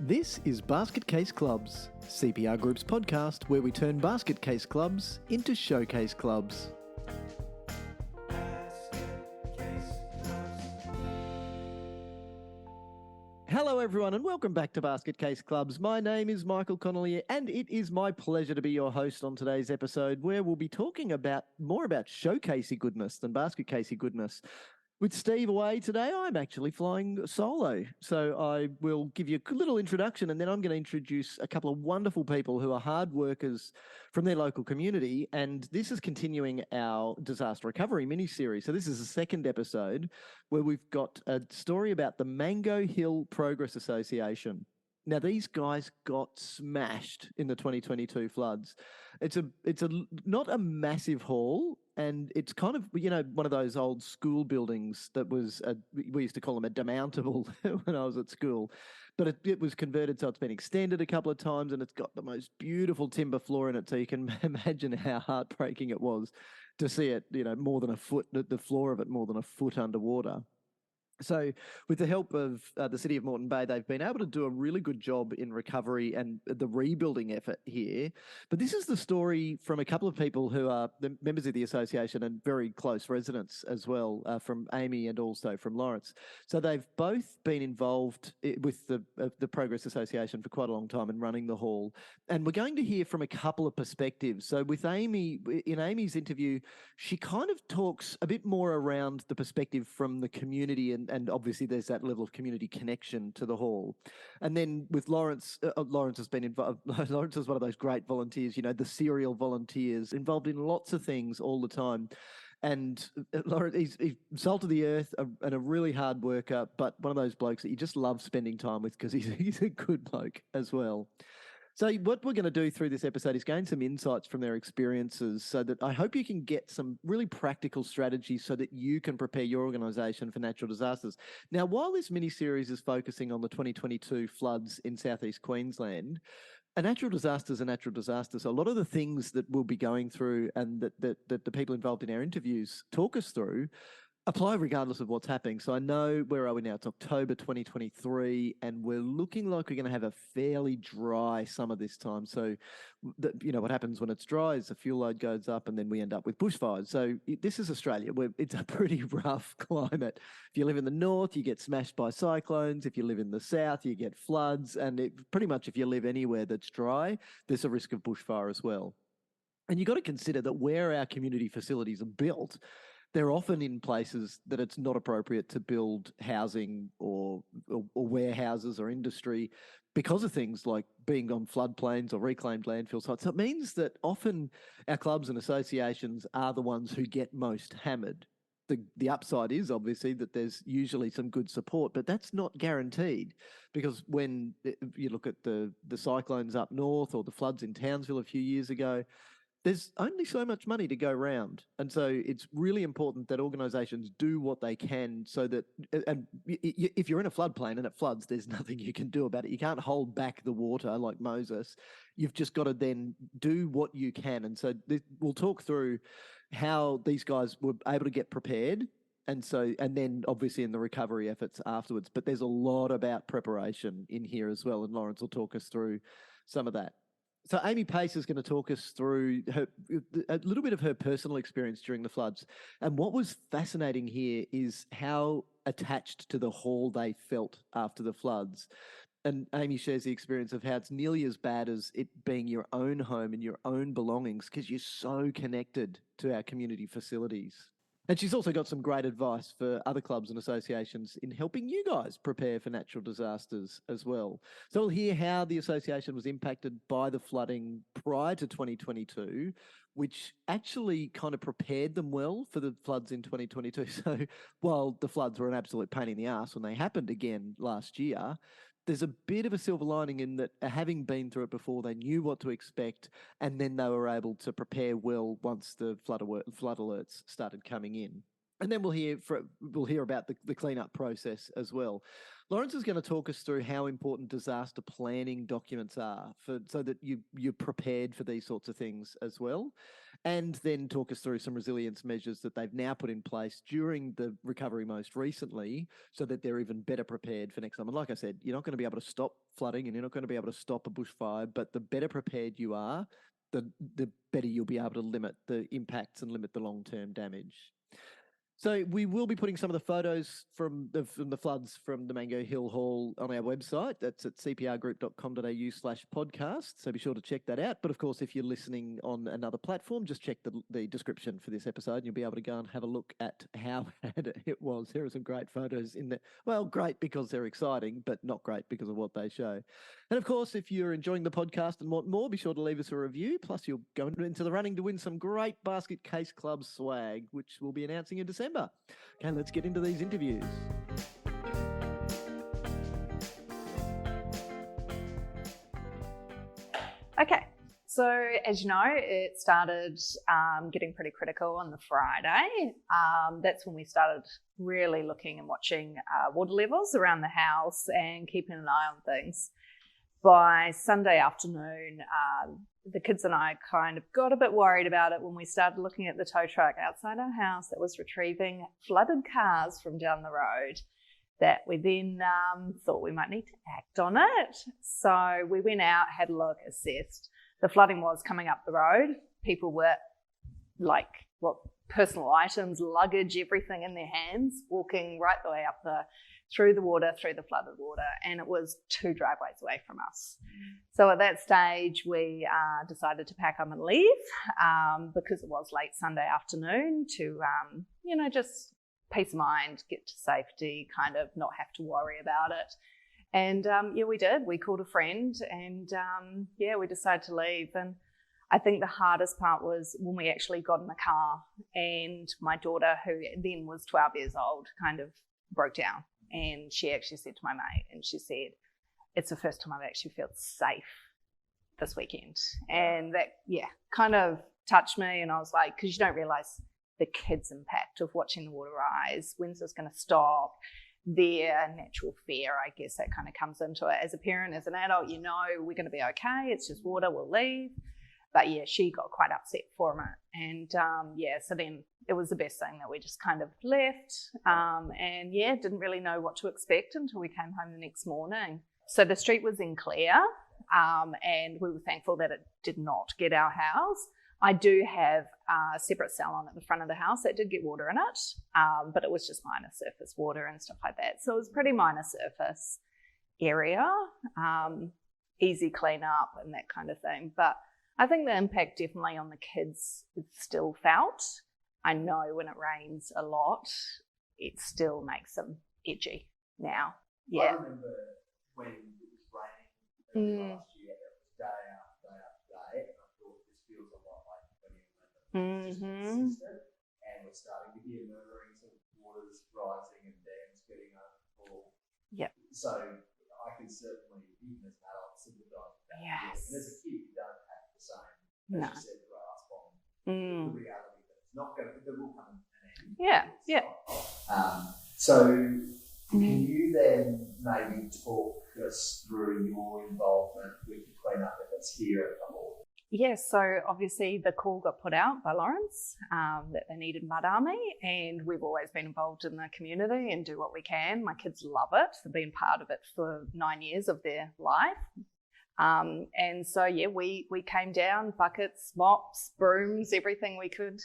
This is Basket Case Clubs, CPR Group's podcast where we turn basket case clubs into showcase clubs. Hello everyone and welcome back to Basket Case Clubs. My name is Michael Connolly and it is my pleasure to be your host on today's episode where we'll be talking more about showcasey goodness than basket casey goodness. With Steve away today, I'm actually flying solo. So I will give you a little introduction and then I'm going to introduce a couple of wonderful people who are hard workers from their local community. And this is continuing our disaster recovery mini-series. So this is the second episode where we've got a story about the Mango Hill Progress Association. Now, these guys got smashed in the 2022 floods. It's not a massiit haul, and it's kind of, one of those old school buildings that was, we used to call them a demountable when I was at school, but it was converted, so it's been extended a couple of times, and it's got the most beautiful timber floor in it, so you can imagine how heartbreaking it was to see it, more than a foot, the floor of it more than a foot underwater. So with the help of the City of Moreton Bay, they've been able to do a really good job in recovery and the rebuilding effort here. But this is the story from a couple of people who are the members of the association and very close residents as well, from Aimee and also from Laurence. So they've both been involved with the Progress Association for quite a long time and running the hall. And we're going to hear from a couple of perspectives. So with Aimee, in Aimee's interview, she kind of talks a bit more around the perspective from the community and obviously there's that level of community connection to the hall. And then with Laurence, Laurence has been involved. Laurence is one of those great volunteers, the serial volunteers involved in lots of things all the time. And Laurence, he's salt of the earth and a really hard worker, but one of those blokes that you just love spending time with because he's a good bloke as well. So what we're going to do through this episode is gain some insights from their experiences so that I hope you can get some really practical strategies so that you can prepare your organisation for natural disasters. Now, while this mini-series is focusing on the 2022 floods in southeast Queensland, a natural disasters are natural disasters. A lot of the things that we'll be going through and that the people involved in our interviews talk us through apply regardless of what's happening. So I know, where are we now? It's October 2023, and we're looking like we're going to have a fairly dry summer this time. So, what happens when it's dry is the fuel load goes up and then we end up with bushfires. So this is Australia, where it's a pretty rough climate. If you live in the north, you get smashed by cyclones. If you live in the south, you get floods. And pretty much if you live anywhere that's dry, there's a risk of bushfire as well. And you've got to consider that where our community facilities are built, they're often in places that it's not appropriate to build housing or warehouses or industry because of things like being on floodplains or reclaimed landfill sites. So it means that often our clubs and associations are the ones who get most hammered. The upside is obviously that there's usually some good support, but that's not guaranteed because when you look at the cyclones up north or the floods in Townsville a few years ago, there's only so much money to go around. And so it's really important that organisations do what they can so that, and if you're in a floodplain and it floods, there's nothing you can do about it. You can't hold back the water like Moses. You've just got to then do what you can. And so we'll talk through how these guys were able to get prepared. And then obviously in the recovery efforts afterwards, but there's a lot about preparation in here as well. And Laurence will talk us through some of that. So Aimee Pace is going to talk us through a little bit of her personal experience during the floods. And what was fascinating here is how attached to the hall they felt after the floods. And Aimee shares the experience of how it's nearly as bad as it being your own home and your own belongings because you're so connected to our community facilities. And she's also got some great advice for other clubs and associations in helping you guys prepare for natural disasters as well. So we'll hear how the association was impacted by the flooding prior to 2022, which actually kind of prepared them well for the floods in 2022. So while the floods were an absolute pain in the ass when they happened again last year, there's a bit of a silver lining in that having been through it before, they knew what to expect, and then they were able to prepare well once the flood alerts started coming in. And then we'll hear about the cleanup process as well. Laurence is going to talk us through how important disaster planning documents are so that you're prepared for these sorts of things as well. and then talk us through some resilience measures that they've now put in place during the recovery most recently so that they're even better prepared for next time. And like I said, you're not going to be able to stop flooding and you're not going to be able to stop a bushfire, but the better prepared you are, the better you'll be able to limit the impacts and limit the long-term damage. So we will be putting some of the photos from the floods from the Mango Hill Hall on our website. That's at cprgroup.com.au/podcast. So be sure to check that out. But of course, if you're listening on another platform, just check the description for this episode and you'll be able to go and have a look at how bad it was. There are some great photos in there. Well, great because they're exciting, but not great because of what they show. And of course, if you're enjoying the podcast and want more, be sure to leave us a review. Plus, you'll go into the running to win some great Basket Case Club swag, which we'll be announcing in December. Okay, let's get into these interviews. Okay, so as you know, it started getting pretty critical on the Friday. That's when we started really looking and watching water levels around the house and keeping an eye on things. By Sunday afternoon, the kids and I kind of got a bit worried about it when we started looking at the tow truck outside our house that was retrieving flooded cars from down the road, that we then thought we might need to act on it. So we went out, had a look, assessed. The flooding was coming up the road. People were personal items, luggage, everything in their hands, walking right the way up through the water, through the flooded water, and it was 2 driveways away from us. So at that stage, we decided to pack up and leave because it was late Sunday afternoon to, just peace of mind, get to safety, kind of not have to worry about it. And we did. We called a friend and, we decided to leave. And I think the hardest part was when we actually got in the car and my daughter, who then was 12 years old, kind of broke down. And she actually said to my mate, and she said, it's the first time I've actually felt safe this weekend. And that, kind of touched me. And I was like, because you don't realize the kids' impact of watching the water rise. When's this going to stop? Their natural fear, I guess, that kind of comes into it. As a parent, as an adult, we're going to be okay. It's just water, we'll leave. But she got quite upset for it. And so then it was the best thing that we just kind of left. Didn't really know what to expect until we came home the next morning. So the street was in clear, and we were thankful that it did not get our house. I do have a separate salon at the front of the house that did get water in it, but it was just minor surface water and stuff like that. So it was pretty minor surface area, easy clean up and that kind of thing. But I think the impact definitely on the kids is still felt. I know when it rains a lot, it still makes them edgy now. Yeah. I remember when it was raining last year, it was day after day after day, and I thought this feels a lot like when you remember just consistent, and we're starting to hear murmurings of waters rising and dams getting overfull. Yep. So I can certainly, even as an adult, sympathise with that. Yes. And as a kid, you don't have the same, No. as you said, grasp on the reality that it's not going to, there will come an end. Yeah, yeah. So can you then maybe talk us through your involvement with the cleanup efforts here at the hall? Yes, so obviously the call got put out by Laurence that they needed Mud Army, and we've always been involved in the community and do what we can. My kids love it. They've been part of it for 9 years of their life. And so, we came down, buckets, mops, brooms, everything we could,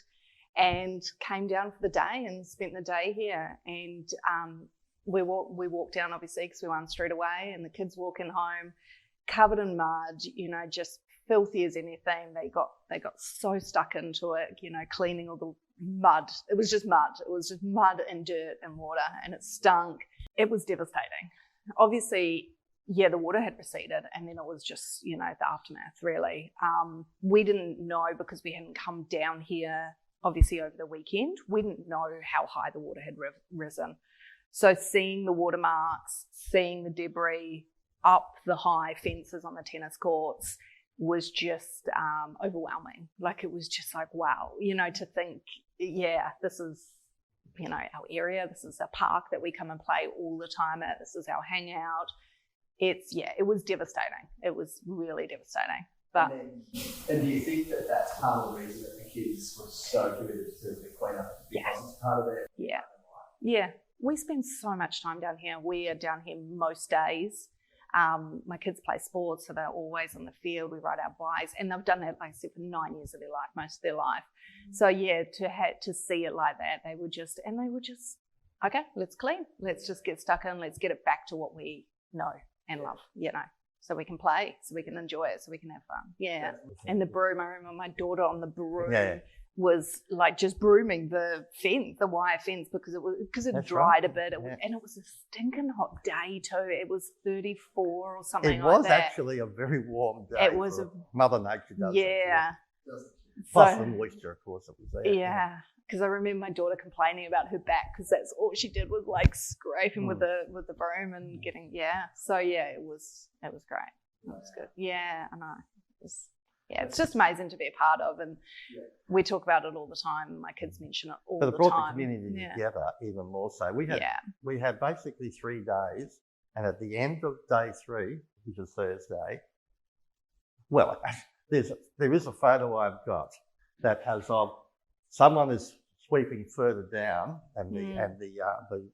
and came down for the day and spent the day here. And we walked down, obviously, because we were 1 street away, and the kids walking home covered in mud, just filthy as anything. They got so stuck into it, cleaning all the mud. It was just mud. It was just mud and dirt and water, and it stunk. It was devastating. Obviously, the water had receded, and then it was just, the aftermath, really. We didn't know because we hadn't come down here, obviously, over the weekend. We didn't know how high the water had risen. So seeing the watermarks, seeing the debris up the high fences on the tennis courts was just overwhelming. Like, it was just like, wow, to think, this is, our area. This is a park that we come and play all the time at. This is our hangout. It was devastating. It was really devastating. But and do you think that that's part of the reason that the kids were so committed to the cleanup? Because it's part of their yeah. We spend so much time down here. We are down here most days. My kids play sports, so they're always on the field. We ride our bikes, and they've done that, like I said, for 9 years of their life, most of their life. So yeah, to see it like that, they were just, okay, let's clean. Let's just get stuck in. Let's get it back to what we know and love, so we can play, so we can enjoy it, so we can have fun. Yeah. And the broom, I remember my daughter on the broom was like just brooming the fence, the wire fence, because it dried a bit. And it was a stinking hot day too. It was 34 or something like that. It was actually a very warm day. It was Mother Nature does. Yeah. Plus the moisture, of course, it was there. Yeah. Because I remember my daughter complaining about her back because that's all she did was like scraping with the broom and getting So yeah, it was great. It was good. Yeah, I know. It's just amazing to be a part of, and we talk about it all the time. My kids mention it all the time. But it brought the community together even more so. We had basically 3 days, and at the end of day 3, which is Thursday, well, there is a photo I've got that has someone is sweeping further down, and the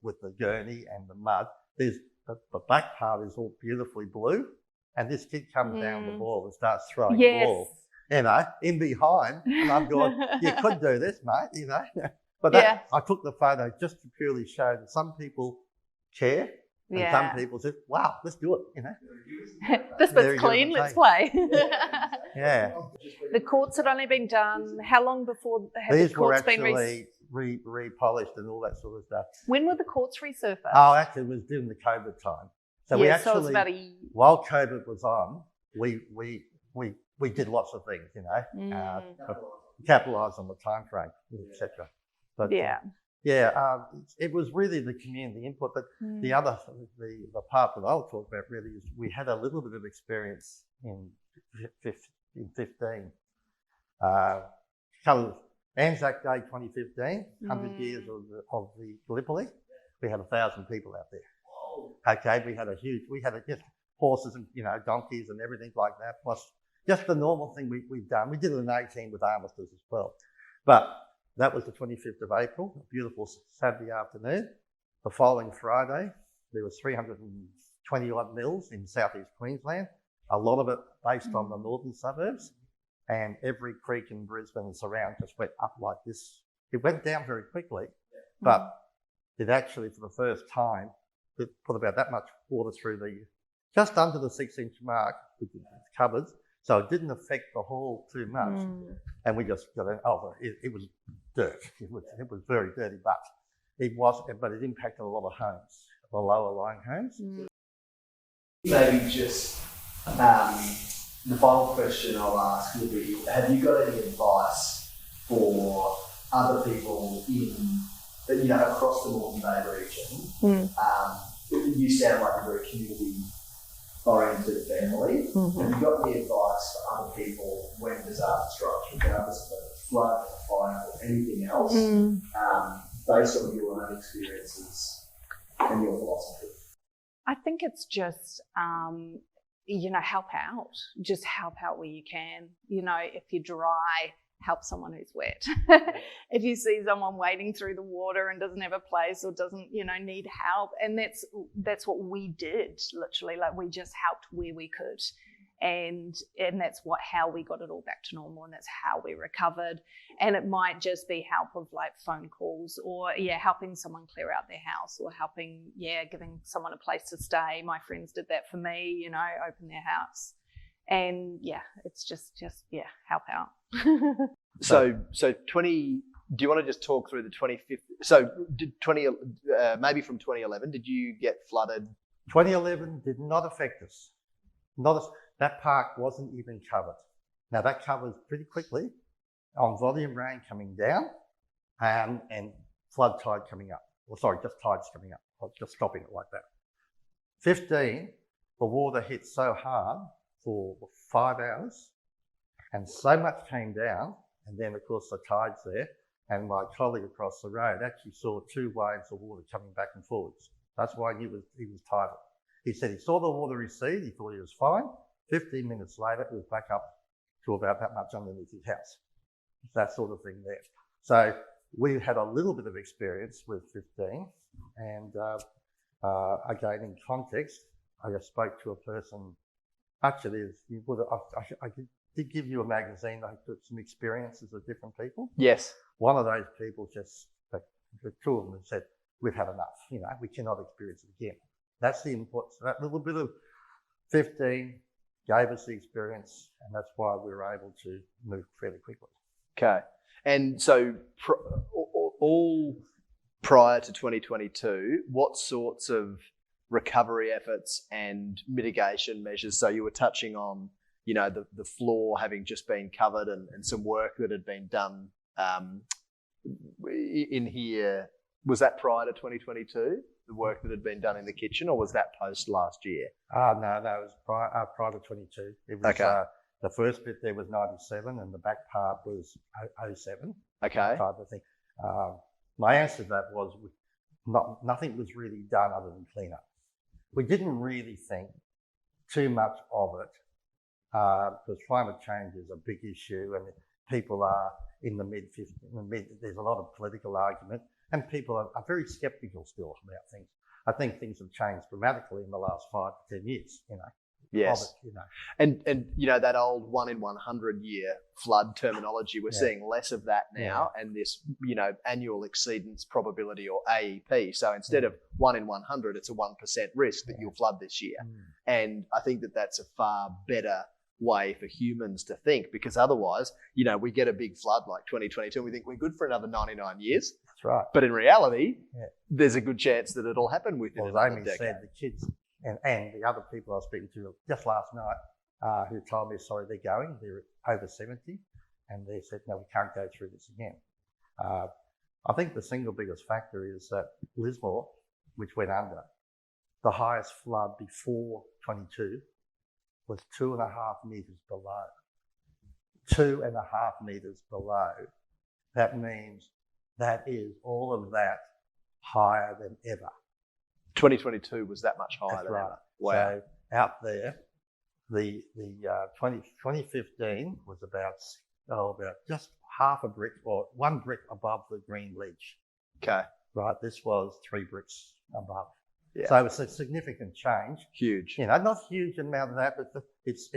with the gurney and the mud. There's the back part is all beautifully blue. And this kid comes down the ball and starts throwing the ball, in behind. And I'm going, you could do this, mate, But I took the photo just to purely show that some people care and some people say, wow, let's do it, This bit's clean, let's play. Yeah. The courts had only been done, how long before had These the courts were been actually repolished and all that sort of stuff. When were the courts resurfaced? Oh, actually, it was during the COVID time. So we actually, so it was about while COVID was on, we did lots of things, capitalise on the time frame, etc. But it was really the community input. But the part that I'll talk about really is we had a little bit of experience in 15. Anzac Day 2015, 100 years of the Gallipoli. We had 1,000 people out there. Okay, we had just horses and donkeys and everything like that, plus just the normal thing we've done. We did an 18 with Armistice as well, but that was the 25th of April, a beautiful Saturday afternoon. The following Friday, there was 320 odd mils in southeast Queensland, a lot of it based on the northern suburbs, and every creek in Brisbane and surround just went up like this. It went down very quickly, but it actually, for the first time, it put about that much water through just under the 6-inch mark, which is covered, so it didn't affect the hall too much. And we just got it was dirt. It was very dirty, but it impacted a lot of homes, the lower lying homes. Maybe just the final question I'll ask will be: have you got any advice for other people across the Moreton Bay region? You sound like a very community-oriented family. Have you got any advice for other people when disaster strikes, regardless of a flood, a fire, or anything else, based on your own experiences and your philosophy? I think it's just, help out. Just help out where you can. If you're dry, help someone who's wet. If you see someone wading through the water and doesn't have a place or doesn't, need help, and that's what we did, literally. Like, we just helped where we could, and that's how we got it all back to normal, and that's how we recovered. And it might just be help of like phone calls, or helping someone clear out their house, or helping giving someone a place to stay. My friends did that for me, open their house. And it's just help out. So 20. Do you want to just talk through the 25th? So did 20 maybe from 2011? Did you get flooded? 2011 did not affect us. That park wasn't even covered. Now that covers pretty quickly on volume rain coming down, and flood tide coming up. Well, sorry, just tides coming up. Just stopping it like that. 15, the water hit so hard for 5 hours, and so much came down, and then of course the tide's there, and my colleague across the road actually saw 2 waves of water coming back and forwards. That's why he was tired. He said he saw the water recede, he thought he was fine. 15 minutes later, it was back up to about that much underneath his house. That sort of thing there. So we had a little bit of experience with 15, and again, in context, I just spoke to a person. Actually, I did give you a magazine. I took some experiences of different people. Yes. One of those people just, the two of them said, "We've had enough. We cannot experience it again." That's the importance. That little bit of 15 gave us the experience, and that's why we were able to move fairly quickly. Okay. And so all prior to 2022, what sorts of recovery efforts and mitigation measures? So you were touching on, the floor having just been covered and some work that had been done in here. Was that prior to 2022, the work that had been done in the kitchen, or was that post last year? No, that was prior to 22. It was, okay. The first bit there was 97 and the back part was 07. Okay. Type of thing. My answer to that was nothing was really done other than clean up. We didn't really think too much of it because climate change is a big issue and people are in the mid-50s. There's a lot of political argument and people are very sceptical still about things. I think things have changed dramatically in the last 5 to 10 years, Yes. Of it, And that old 1 in 100 year flood terminology, we're seeing less of that now, and this, annual exceedance probability, or AEP. So instead of 1 in 100, it's a 1% risk that you'll flood this year. And I think that that's a far better way for humans to think, because otherwise, we get a big flood like 2022 and we think we're good for another 99 years. That's right. But in reality, there's a good chance that it'll happen within as another Aimee decade. said, the kids and the other people I was speaking to just last night who told me, sorry, they're over 70, and they said, no, we can't go through this again. I think the single biggest factor is that Lismore, which went under, the highest flood before 22 was 2.5 metres below. 2.5 metres below. That means that is all of that higher than ever. 2022 was that much higher That's than right. ever. Wow. So out there, the 2015 was about just half a brick or 1 brick above the green ledge. Okay. Right. This was 3 bricks above. Yeah. So it's a significant change. Huge. Not huge amount of that, but that's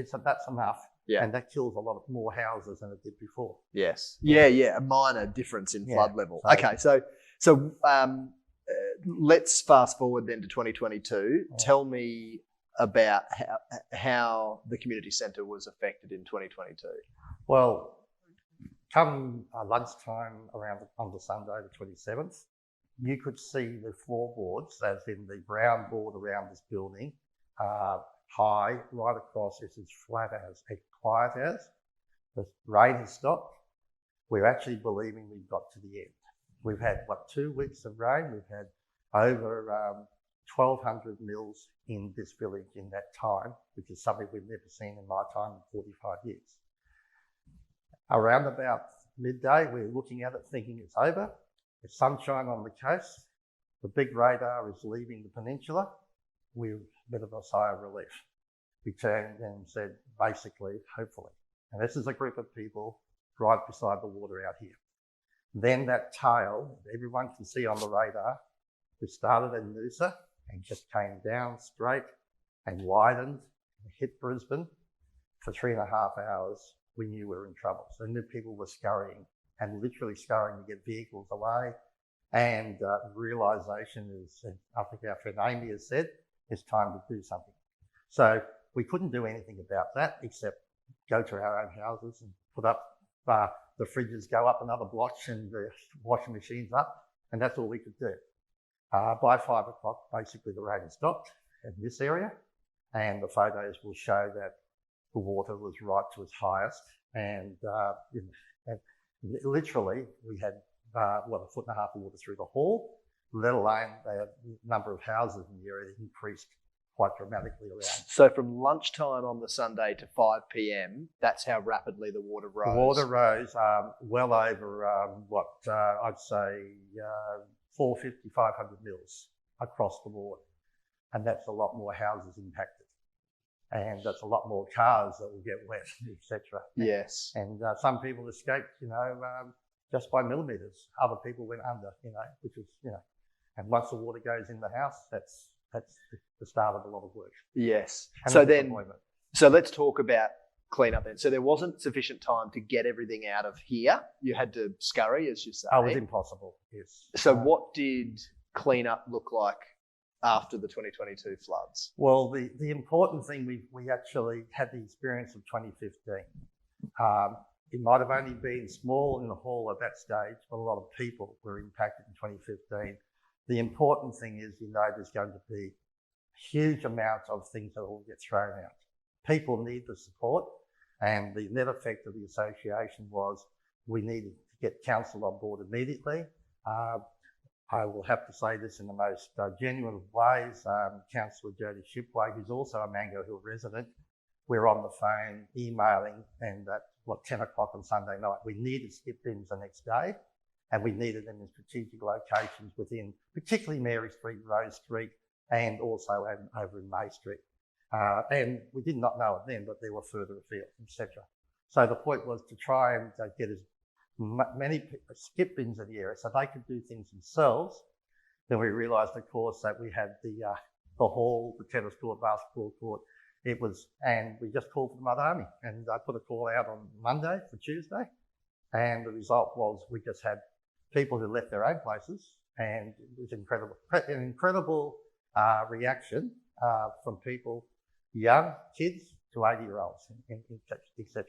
enough. Yeah. And that kills a lot of more houses than it did before. Yes. Yeah. A minor difference in flood level. Okay. So let's fast forward then to 2022. Yeah. Tell me about how the community centre was affected in 2022. Well, come lunchtime on the Sunday, the 27th, you could see the floorboards, as in the brown board around this building, high right across. It's as flat as, quiet as. The rain has stopped. We're actually believing we've got to the end. We've had, 2 weeks of rain. We've had over 1,200 mils in this village in that time, which is something we've never seen in my time in 45 years. Around about midday, we're looking at it thinking it's over. There's sunshine on the coast. The big radar is leaving the peninsula. We're a bit of a sigh of relief. We turned and said, basically, hopefully. And this is a group of people right beside the water out here. Then that tail, everyone can see on the radar, we started in Noosa and just came down straight and widened and hit Brisbane. For 3.5 hours, we knew we were in trouble. So new people were scurrying and literally scurrying to get vehicles away. And realisation is, I think our friend Aimee has said, it's time to do something. So we couldn't do anything about that except go to our own houses and put up the fridges, go up another block and the washing machines up, and that's all we could do. By 5 o'clock, basically the rain stopped in this area, and the photos will show that the water was right to its highest, and literally we had 1.5 foot of water through the hall, let alone the number of houses in the area increased quite dramatically around. So from lunchtime on the Sunday to 5 p.m, that's how rapidly the water rose? The water rose well over, I'd say 450, 500 mils across the board. And that's a lot more houses impacted. and that's a lot more cars that will get wet, etc. Yes. And some people escaped, just by millimetres. Other people went under, which was, and once the water goes in the house, that's the start of a lot of work. Yes. And So let's talk about cleanup then. So there wasn't sufficient time to get everything out of here. You had to scurry, as you say. Oh, it was impossible, yes. So what did cleanup look like after the 2022 floods? Well, the important thing, we actually had the experience of 2015. It might have only been small in the hall at that stage, but a lot of people were impacted in 2015. The important thing is, there's going to be huge amounts of things that will get thrown out. People need the support, and the net effect of the association was we needed to get council on board immediately. I will have to say this in the most genuine ways. Councillor Jodie Shipway, who's also a Mango Hill resident, we're on the phone, emailing, and at 10 o'clock on Sunday night, we needed skip bins the next day, and we needed them in strategic locations within, particularly Mary Street, Rose Street, and also over in May Street. And we did not know it then, but there were further afield, etc. So the point was to try and get as many skip bins in the area so they could do things themselves. Then we realised, of course, that we had the hall, the tennis court, basketball court. And we just called for the Mud Army, and I put a call out on Monday for Tuesday, and the result was we just had people who left their own places, and it was an incredible reaction from people, young kids to 80-year-olds, etc.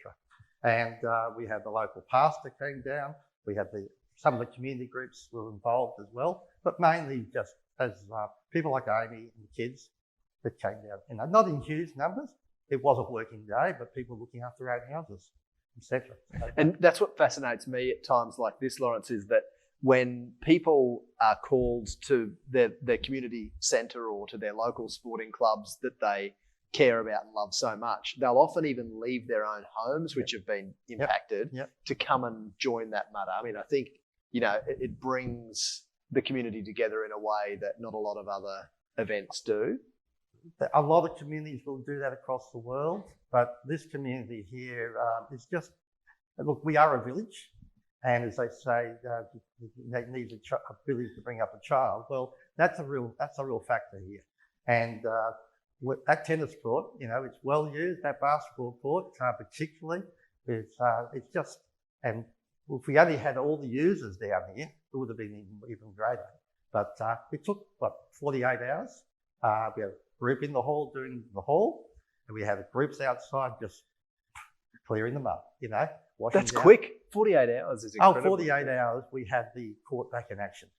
And we had the local pastor came down. We had some of the community groups were involved as well, but mainly just as people like Aimee and the kids that came down. Not in huge numbers. It was a working day, but people looking after their own houses, etc. And that's what fascinates me at times like this, Laurence, is that when people are called to their community centre or to their local sporting clubs that they care about and love so much, they'll often even leave their own homes, which have been impacted, to come and join that Mud Army. And I think, it brings the community together in a way that not a lot of other events do. A lot of communities will do that across the world, but this community here is just, look, we are a village, and as they say, they need a village to bring up a child. Well, that's a real factor here. And that tennis court, it's well used. That basketball court, particularly, it's just, and if we only had all the users down here, it would have been even greater. But it took 48 hours. We had a group in the hall doing the hall, and we had groups outside just clearing them up, washing That's down. quick. 48 hours is incredible. 48 hours, we had the court back in action.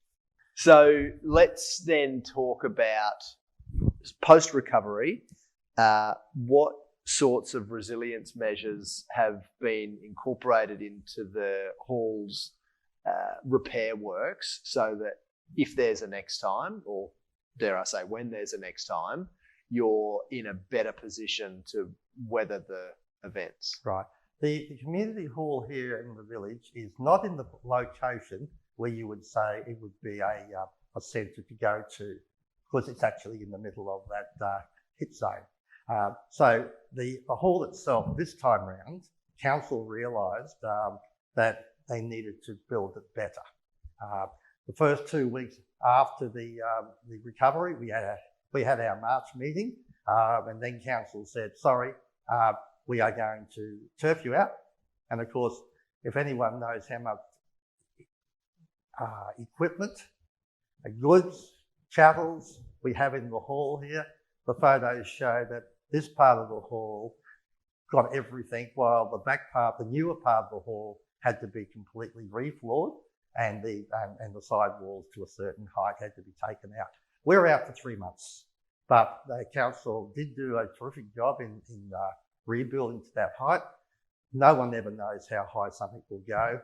So let's then talk about post-recovery. What sorts of resilience measures have been incorporated into the hall's repair works so that if there's a next time, or dare I say, when there's a next time, you're in a better position to weather the events? Right. The community hall here in the village is not in the location where you would say it would be a centre to go to, because it's actually in the middle of that hit zone. So the hall itself, this time round, council realised that they needed to build it better. The first 2 weeks after the recovery, we had our March meeting, and then council said, sorry, we are going to turf you out. And of course, if anyone knows how much equipment, goods, chattels we have in the hall here, the photos show that this part of the hall got everything, while the back part, the newer part of the hall, had to be completely refloored, and the side walls to a certain height had to be taken out. We're out for 3 months, but the council did do a terrific job in rebuilding to that height. No one ever knows how high something will go.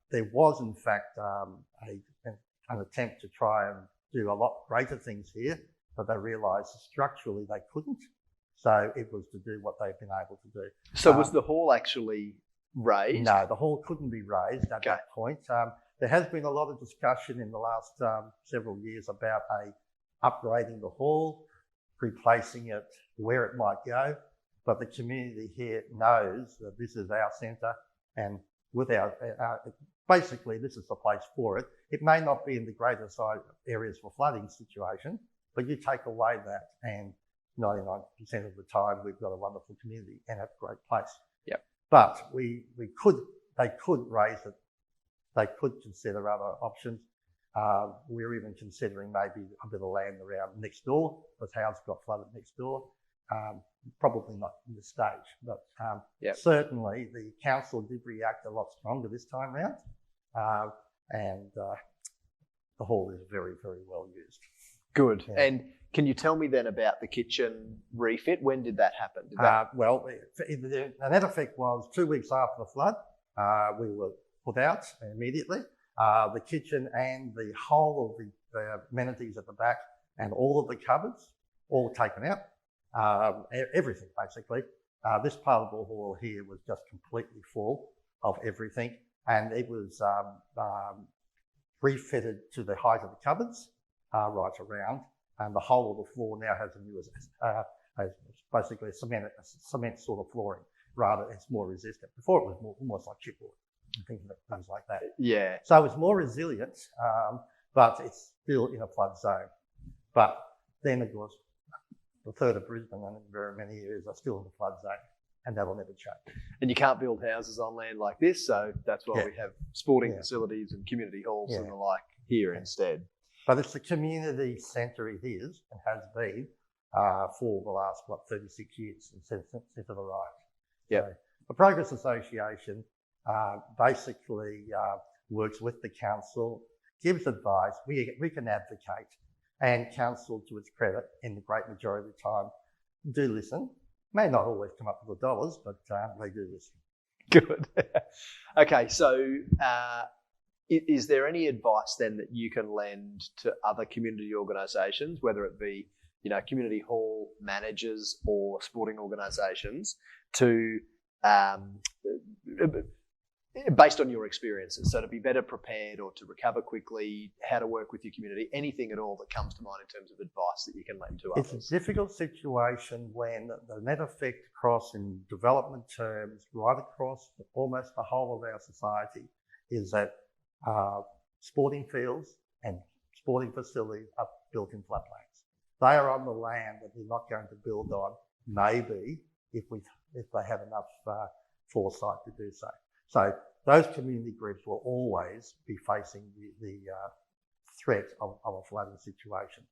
There was, in fact, an attempt to try and do a lot greater things here, but they realised structurally they couldn't. So it was to do what they've been able to do. So was the hall actually raised? No, the hall couldn't be raised at that point. There has been a lot of discussion in the last several years about upgrading the hall. replacing it, where it might go. But the community here knows that this is our centre, and with basically this is the place for it. It may not be in the greater side areas for flooding situation, but you take away that, and 99% of the time we've got a wonderful community and a great place. Yep. But they could raise it. They could consider other options. We're even considering maybe a bit of land around next door, because houses got flooded next door. Probably not in this stage, but certainly the council did react a lot stronger this time round, and the hall is very, very well used. Good. Yeah. And can you tell me then about the kitchen refit? When did that happen? Well, the net effect was 2 weeks after the flood. We were put out immediately. The kitchen and the whole of the amenities at the back and all of the cupboards all taken out. Everything basically. This part of the hall here was just completely full of everything, and it was refitted to the height of the cupboards right around, and the whole of the floor now has a new, has basically a cement sort of flooring. Rather, it's more resistant. Before it was almost like chipboard and things like that. Yeah. So it's more resilient, but it's still in a flood zone. But then, of course, a third of Brisbane and very many areas are still in the flood zone, and that will never change. And you can't build houses on land like this, so that's why we have sporting facilities and community halls and the like here instead. But it's the community centre it is and has been for the last, 36 years since it arrived. Yep. So the Progress Association basically works with the council, gives advice, we can advocate, and council, to its credit, in the great majority of the time, do listen. May not always come up with the dollars, but they do listen. Good. Okay, so is there any advice then that you can lend to other community organisations, whether it be community hall managers or sporting organisations, to based on your experiences, so to be better prepared or to recover quickly, how to work with your community, anything at all that comes to mind in terms of advice that you can lend to others? It's a difficult situation when the net effect across in development terms, right across almost the whole of our society, is that sporting fields and sporting facilities are built in floodplains. They are on the land that we're not going to build on, maybe if they have enough foresight to do so. So those community groups will always be facing the threat of a flooding situation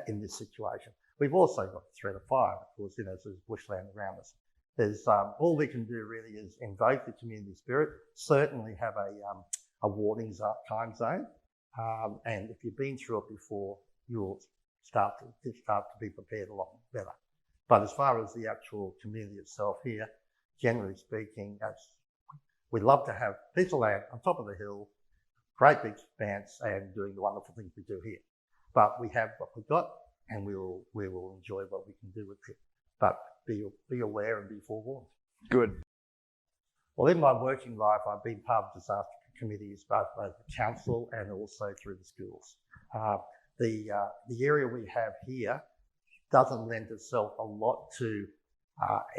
in this situation. We've also got the threat of fire, of course, there's bushland around us. There's all we can do really is invoke the community spirit, certainly have a warning time zone, and if you've been through it before, you'll start to be prepared a lot better. But as far as the actual community itself here, generally speaking, we'd love to have a piece of land on top of the hill, great big expanse, and doing the wonderful things we do here. But we have what we've got, and we will enjoy what we can do with it. But be aware and be forewarned. Good. Well, in my working life, I've been part of disaster committees, both by the council and also through the schools. The area we have here doesn't lend itself a lot to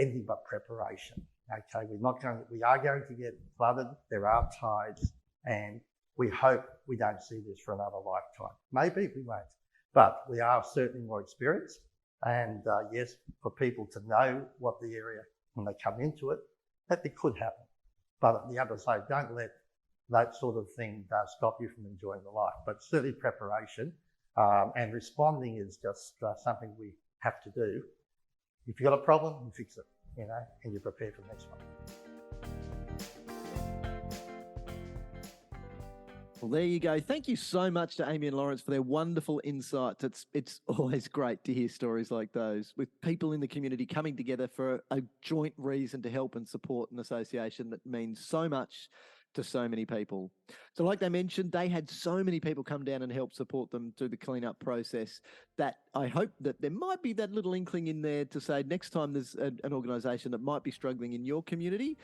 anything but preparation. Okay, we are going to get flooded. There are tides, and we hope we don't see this for another lifetime. Maybe we won't, but we are certainly more experienced. And yes, for people to know what the area when they come into it, that it could happen. But on the other side, don't let that sort of thing stop you from enjoying the life. But certainly preparation and responding is just something we have to do. If you've got a problem, you fix it, and you're prepared for the next one. Well, there you go. Thank you so much to Aimee and Laurence for their wonderful insights. It's always great to hear stories like those with people in the community coming together for a joint reason to help and support an association that means so much to so many people. So like they mentioned, they had so many people come down and help support them through the cleanup process that I hope that there might be that little inkling in there to say next time there's an organisation that might be struggling in your community,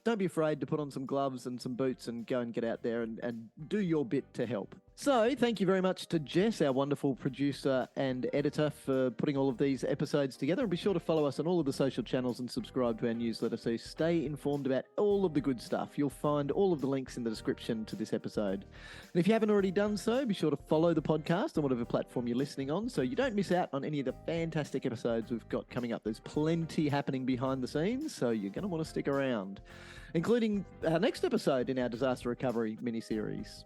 don't be afraid to put on some gloves and some boots and go and get out there and do your bit to help. So, thank you very much to Jess, our wonderful producer and editor, for putting all of these episodes together. And be sure to follow us on all of the social channels and subscribe to our newsletter so you stay informed about all of the good stuff. You'll find all of the links in the description to this episode. And if you haven't already done so, be sure to follow the podcast on whatever platform you're listening on so you don't miss out on any of the fantastic episodes we've got coming up. There's plenty happening behind the scenes, so you're going to want to stick around, including our next episode in our disaster recovery mini-series.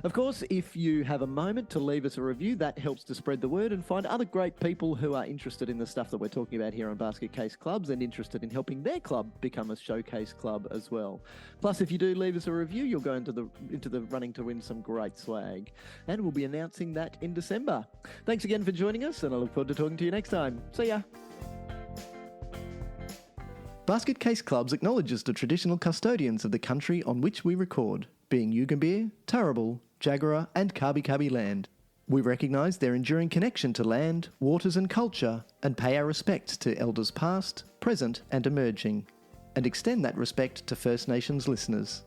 Of course, if you have a moment to leave us a review, that helps to spread the word and find other great people who are interested in the stuff that we're talking about here on Basket Case Clubs and interested in helping their club become a showcase club as well. Plus, if you do leave us a review, you'll go into the running to win some great swag. And we'll be announcing that in December. Thanks again for joining us, and I look forward to talking to you next time. See ya! Basket Case Clubs acknowledges the traditional custodians of the country on which we record, being Yugambeh, Turrbal, Jagera and Kabi Kabi land. We recognise their enduring connection to land, waters and culture, and pay our respects to elders past, present and emerging, and extend that respect to First Nations listeners.